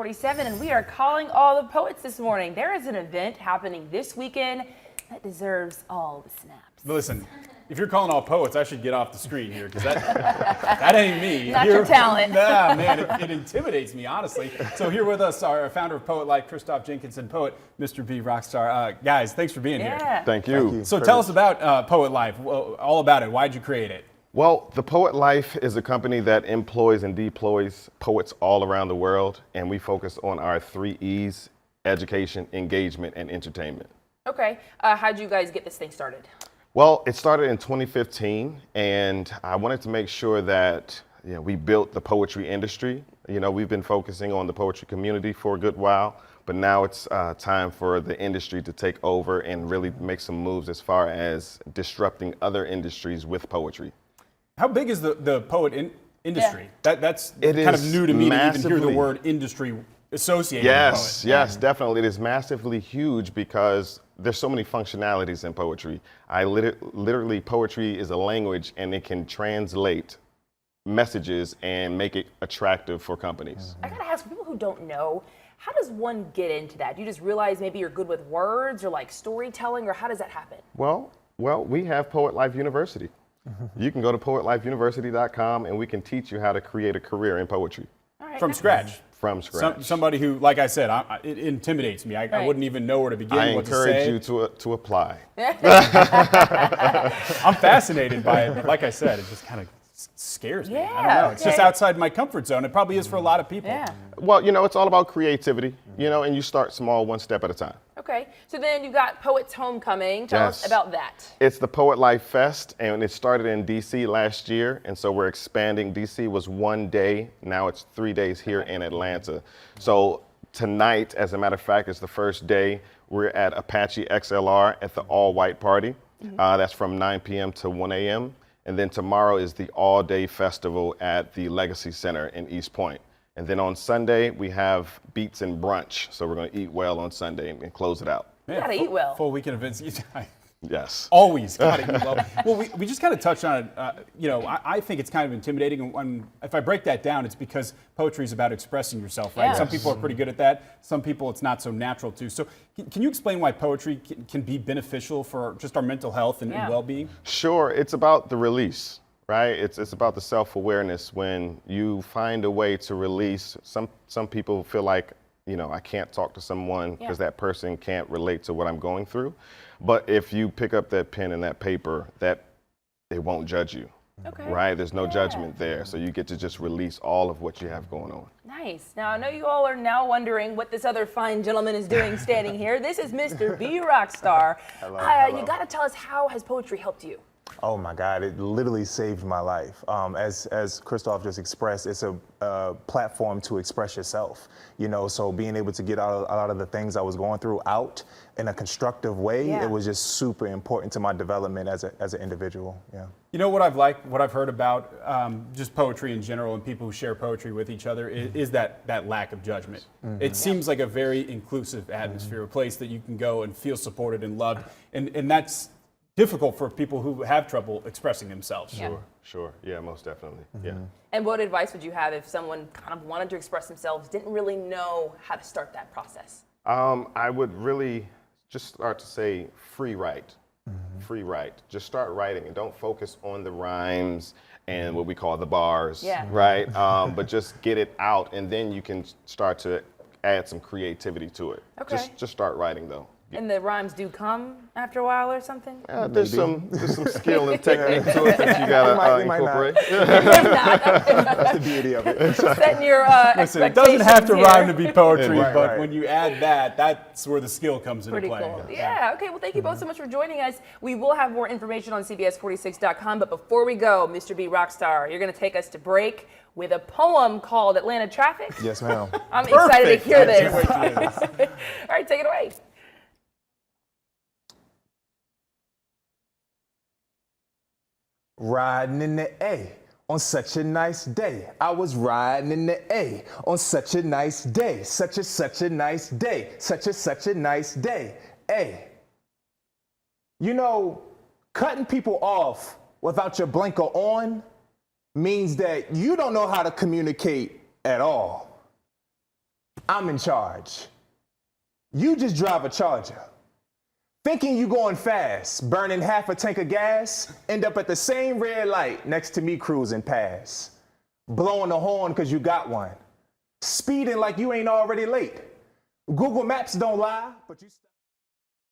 47, and we are calling all the poets this morning. There is an event happening this weekend that deserves all the snaps. Listen, if you're calling all poets, I should get off the screen here because that ain't me. Not your talent. Nah, man, it intimidates me, honestly. So here with us, our founder of Poet Life, Christoph Jenkinson, poet, Mr. B Rockstar. Guys, thanks for being here. Thank you. So tell us about Poet Life, all about it. Why'd you create it? Well, the Poet Life is a company that employs and deploys poets all around the world, and we focus on our 3 E's: education, engagement, and entertainment. Okay, how'd you guys get this thing started? Well, it started in 2015, and I wanted to make sure that we built the poetry industry. We've been focusing on the poetry community for a good while, but now it's time for the industry to take over and really make some moves as far as disrupting other industries with poetry. How big is the poet industry? Yeah. That's it kind of new to me to even hear the massively. word industry associated with poet. Yes, definitely. It is massively huge because there's so many functionalities in poetry. Literally, poetry is a language, and it can translate messages and make it attractive for companies. I gotta ask, for people who don't know, how does one get into that? Do you just realize maybe you're good with words or like storytelling, or how does that happen? Well, we have Poet Life University. You can go to poetlifeuniversity.com, and we can teach you how to create a career in poetry. All right, From nice. scratch. From scratch. Somebody who, like I said, it intimidates me. I wouldn't even know where to begin. I what encourage to say. you to apply. I'm fascinated by it, but like I said, it just kind of scares me. I don't know. It's just outside my comfort zone. It probably is for a lot of people. Yeah. Well, it's all about creativity, and you start small, one step at a time. Okay, so then you've got Poets Homecoming. Tell us Yes. about that. It's the Poet Life Fest, and it started in DC last year, and so we're expanding. DC was 1 day, now it's 3 days here in Atlanta. So tonight, as a matter of fact, is the first day. We're at Apache XLR at the all-white party. That's from 9 p.m. to 1 a.m. And then tomorrow is the all-day festival at the Legacy Center in East Point. And then on Sunday, we have Beats and Brunch. So we're going to eat well on Sunday and close it out. Man, gotta eat well. Full weekend events. Yes. Always gotta eat well. Well, we just kind of touched on it. I think it's kind of intimidating. And if I break that down, it's because poetry is about expressing yourself, right? Yeah. Some people are pretty good at that. Some people it's not so natural to. So can you explain why poetry can be beneficial for just our mental health and well-being? Sure. It's about the release, right? It's about the self-awareness. When you find a way to release, some people feel like, I can't talk to someone because that person can't relate to what I'm going through. But if you pick up that pen and that paper, that it won't judge you, right? There's no judgment there. So you get to just release all of what you have going on. Nice. Now, I know you all are now wondering what this other fine gentleman is doing standing here. This is Mr. B Rockstar. Hello. You got to tell us, how has poetry helped you? Oh my God, it literally saved my life. As Christoph just expressed, it's a platform to express yourself. So being able to get a lot of the things I was going through out in a constructive way, it was just super important to my development as an individual. Yeah. You know what I've heard about just poetry in general and people who share poetry with each other is that lack of judgment. It seems like a very inclusive atmosphere, a place that you can go and feel supported and loved, and that's difficult for people who have trouble expressing themselves. Sure. Yeah, most definitely. Yeah. And what advice would you have if someone kind of wanted to express themselves, didn't really know how to start that process? I would really just start to say free write. Free write. Just start writing and don't focus on the rhymes and what we call the bars, right? But just get it out, and then you can start to add some creativity to it. Okay. Just start writing though. And the rhymes do come after a while or something? There's some skill and technique to it that you gotta incorporate. That's the beauty of it. Setting your Listen, it doesn't have to expectations rhyme here. to be poetry, Right, but right. when you add that, that's where the skill comes into Pretty play. cool. Yeah, okay. Well, thank you both so much for joining us. We will have more information on CBS46.com, but before we go, Mr. B Rockstar, you're going to take us to break with a poem called Atlanta Traffic. Yes, ma'am. I'm excited to hear I this. can't wait to hear this. All right, take it away. Riding in the A on such a nice day. I was riding in the A on such a nice day. Such a nice day. Such a nice day. A. Cutting people off without your blinker on means that you don't know how to communicate at all. I'm in charge. You just drive a Charger. Thinking you going fast, burning half a tank of gas, end up at the same red light next to me cruising past. Blowing the horn because you got one. Speeding like you ain't already late. Google Maps don't lie, but you